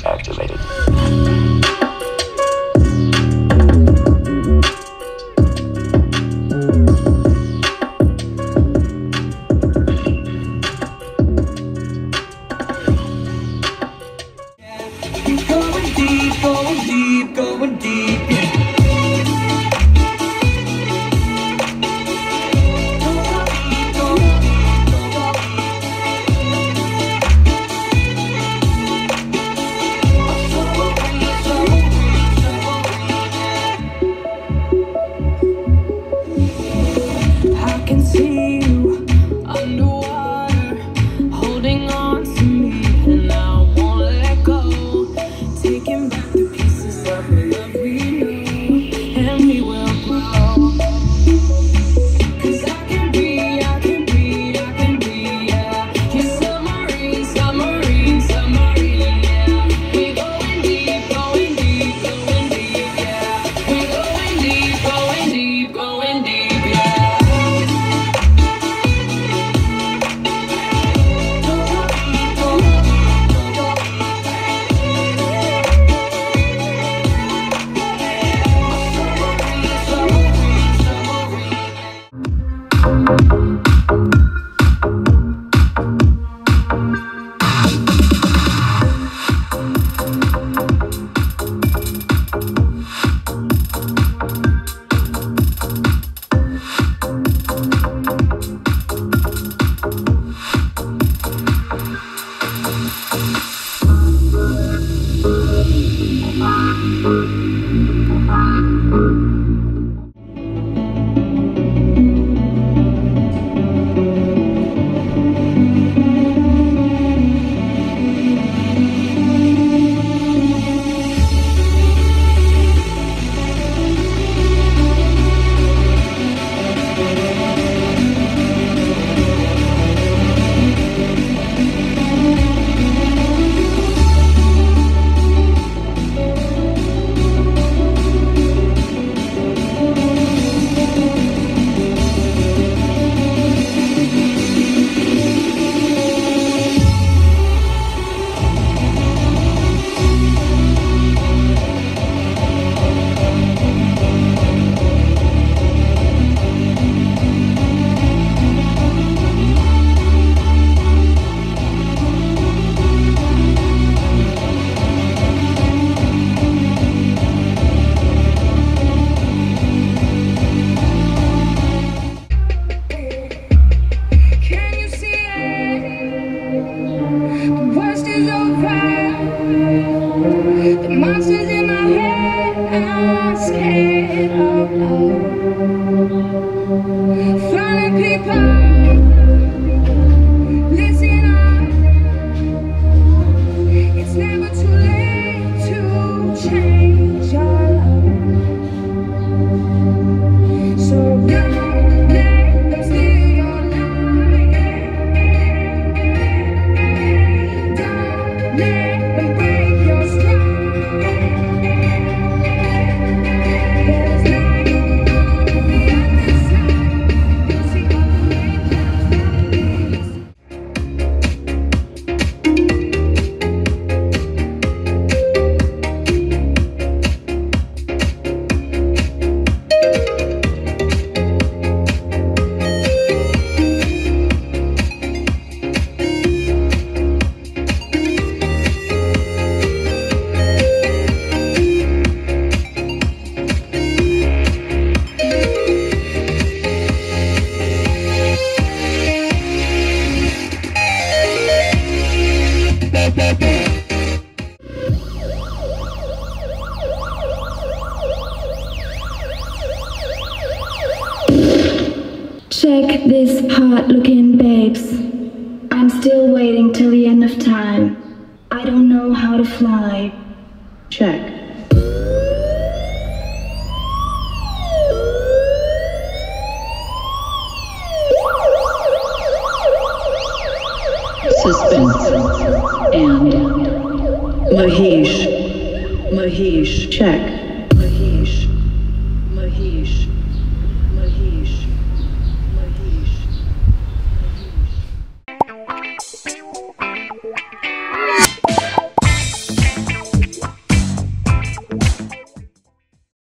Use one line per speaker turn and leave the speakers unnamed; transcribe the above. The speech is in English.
activated.
Going deep, yeah. I can see you underwater, holding on to me, and I won't let go. Taking back the pieces of the love we know, and we will grow. 'Cause I can be, yeah. Your submarine, yeah. We going deep, yeah. We going deep, yeah. Can you see it? The worst is over. The monsters in my head are scared of love. Funny people, listen up. It's never too late to change your love. So don't let them steal your light. Don't let them break your stride. There's light on the other side. You'll see all the rainbows.
Check this hot-looking babes. I'm still waiting till the end of time. I don't know how to fly. Check.
Suspense and Mahesh, check.